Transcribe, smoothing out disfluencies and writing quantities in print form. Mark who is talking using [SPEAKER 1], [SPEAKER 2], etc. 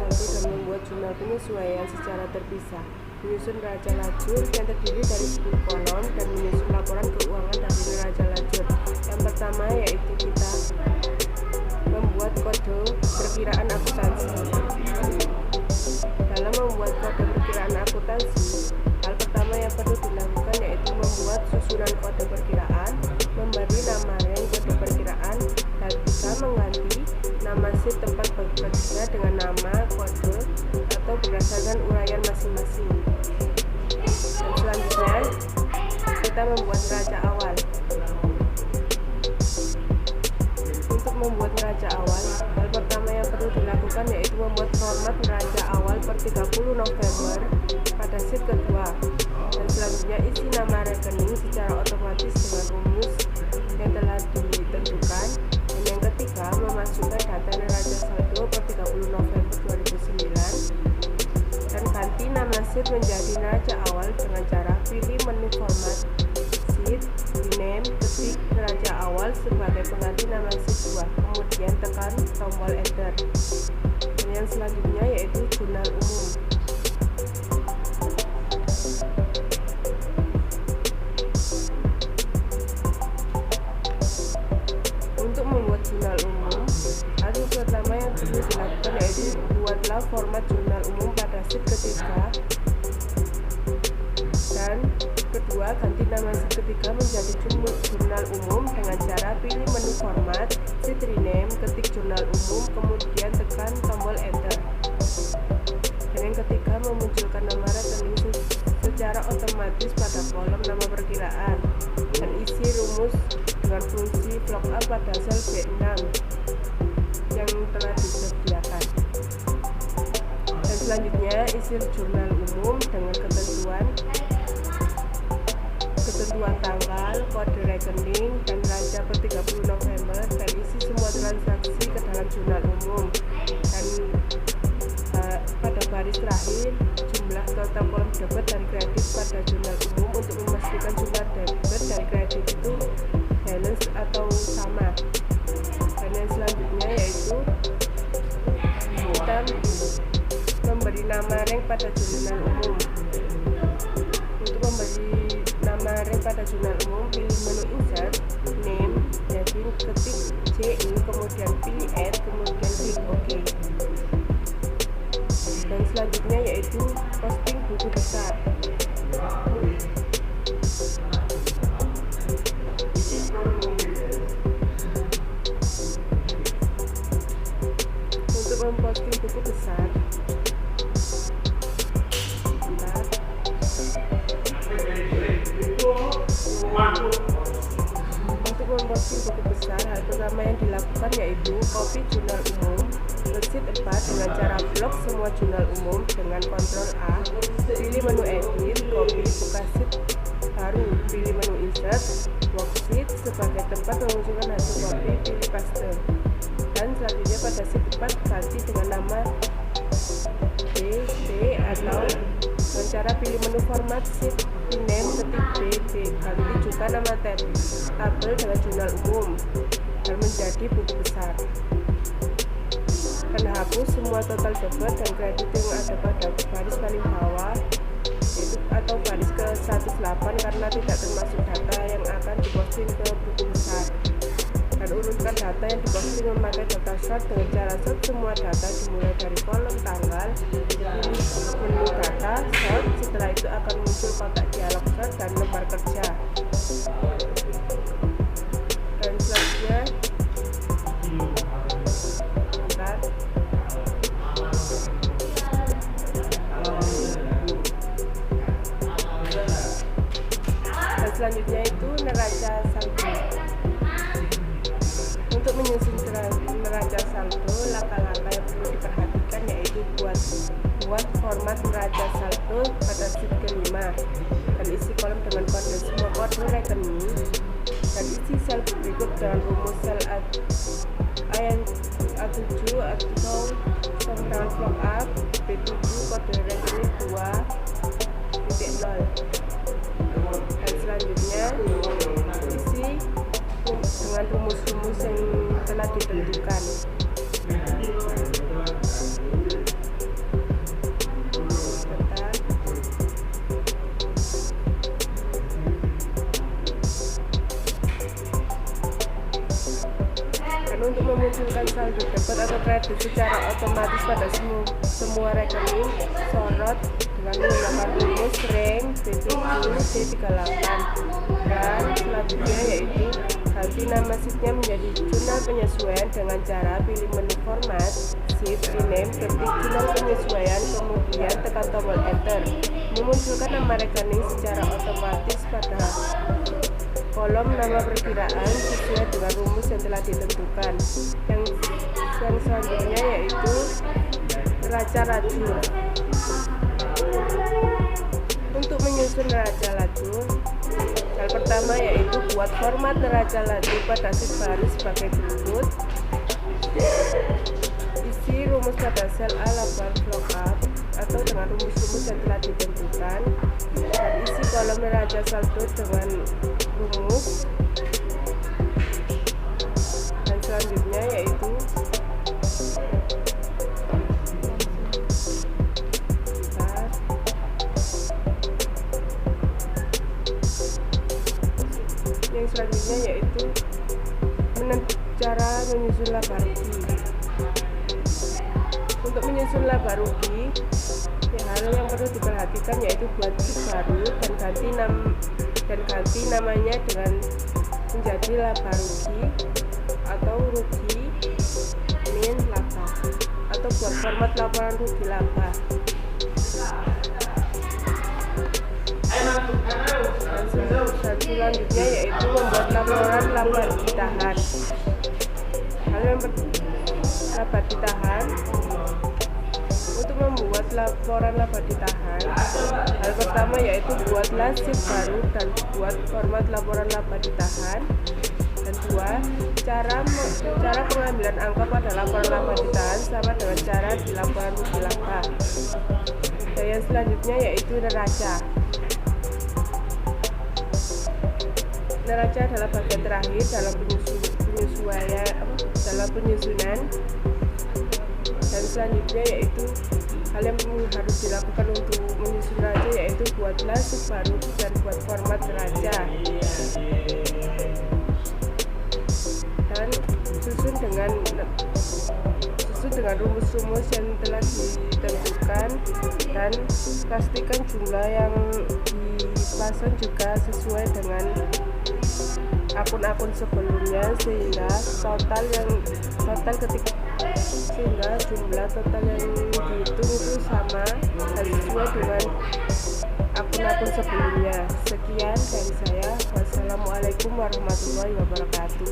[SPEAKER 1] saldo dan membuat jurnal penyesuaian secara terpisah. Menyusun neraca lajur yang terdiri dari 10 kolom dan menyusun laporan keuangan dari neraca lajur. Yang pertama yaitu kita membuat kode perkiraan akuntansi. Dalam membuat kode perkiraan akuntansi, hal pertama yang perlu dilakukan yaitu membuat susunan kode perkiraan, memberi nama rank kode perkiraan, dan bisa mengganti nama sheet tempat bekerja dengan nama kode atau berdasarkan uraian masing-masing. Dan selanjutnya kita membuat neraca awal. Untuk membuat neraca awal, hal pertama yang perlu dilakukan yaitu membuat format neraca awal per 30 November pada sheet kedua. Dan selanjutnya isi nama rekening secara otomatis dengan rumus yang telah ditentukan. Dan yang ketiga, memasukkan data neraca saldo per 30 November 2009 dan ganti nama sheet menjadi neraca awal dengan cara pilih menu format sheet, rename, ketik neraca awal sebagai pengganti nama sheet 2, kemudian tekan tombol enter. Dan yang selanjutnya yaitu jurnal umum. Untuk membuat jurnal umum, hal pertama yang perlu dilakukan yaitu buatlah format jurnal umum pada sheet ketiga, dan kedua ganti nama sheet ketiga menjadi jurnal umum dengan cara pilih menu format sheet, rename, ketik jurnal umum, kemudian tekan tombol enter. Dan yang ketiga, memunculkan nama rekening secara otomatis pada kolom nama perkiraan dan isi rumus dengan fungsi lookup pada sel B6 yang telah disediakan. Dan selanjutnya isi jurnal umum dengan ketentuan tanggal, kode rekening, dan neraca per 30 November, dan isi semua transaksi ke dalam jurnal umum. Dan pada baris terakhir, jumlah total kolom debit dan kredit pada jurnal umum untuk memastikan jumlah debit dan kredit itu balance atau sama. Dan yang selanjutnya yaitu kita memberi nama rank pada jurnal umum. Untuk memberi nama rank pada jurnal umum, pilih menu insert, name, heading, ketik JI, kemudian pilih add, kemudian klik OK. Dan selanjutnya yaitu posting buku besar. Untuk memposting buku besar, hal pertama yang dilakukan yaitu copy jurnal umum ke sheet 4 dengan cara blok semua jurnal umum dengan Ctrl A, pilih menu edit, copy, buka sheet baru, pilih menu insert, worksheet sebagai tempat memunculkan hasil copy, pilih paste. Dan selanjutnya pada sheet 4 ganti dengan nama B atau dengan cara pilih menu format sheet, rename, ketik ganti juga nama tabel dengan jurnal umum dan menjadi buku besar. Dan hapus semua total debit dan kredit yang ada pada baris paling bawah atau baris ke 108 karena tidak termasuk data yang akan diposting ke buku besar. Dan urutkan data yang diposting memakai data sort dengan cara sort semua data dimulai dari kolom tanggal, menu data, sort, setelah itu akan muncul kotak dialog sort dan lembar kerja. Dan selanjutnya itu neraca saldo. Untuk menyusun neraca saldo, langkah-langkah yang perlu diperhatikan yaitu buat format neraca saldo pada sheet kelima dan isi kolom dengan kode semua kode rekening, dan isi sel berikut dengan rumus sel A7 atau dengan lookup B7 kode rekening 2.0. Dan selanjutnya isi dengan rumus-rumus yang telah ditentukan. atau kredit secara otomatis pada semua rekening sorot dengan menggunakan rumus ring B7C38. Dan selanjutnya yaitu ganti nama sheetnya menjadi jurnal penyesuaian dengan cara pilih menu format, sheet, rename, ketik jurnal penyesuaian, kemudian tekan tombol enter. Memunculkan nama rekening secara otomatis pada kolom nama perkiraan sesuai dengan rumus yang telah ditentukan. Yang selanjutnya yaitu neraca lajur. Untuk menyusun neraca lajur, hal pertama yaitu buat format neraca lajur pada sheet baru sebagai berikut. Isi rumus pada sel A laporan lookup atau dengan rumus-rumus yang telah ditentukan, dan isi kolom neraca saldo dengan rumus. Dan selanjutnya yaitu cara menyusun laba rugi. Untuk menyusun laba rugi, hal yang perlu diperhatikan yaitu buat sheet baru dan ganti namanya dengan menjadi laba rugi atau rugi min laba, atau buat format laporan rugi laba. Dan selanjutnya yaitu membuat laporan laba ditahan. Hal yang laba ditahan, untuk membuat laporan laba ditahan, hal pertama yaitu buatlah sheet baru dan buat format laporan laba ditahan. Dan dua, cara pengambilan angka pada laporan laba ditahan sama dengan cara di laporan rugi laba. Dan yang selanjutnya yaitu neraca. Neraca adalah bagian terakhir dalam penyusunan. Dan selanjutnya yaitu hal yang harus dilakukan untuk menyusun neraca yaitu buatlah sheet baru dan buat format neraca. Dan susun dengan rumus-rumus yang telah ditentukan, dan pastikan jumlah yang dipasang juga sesuai dengan akun-akun sebelumnya sehingga jumlah total yang dihitung itu sama dan sesuai dengan akun-akun sebelumnya. Sekian dari saya. Wassalamualaikum warahmatullahi wabarakatuh.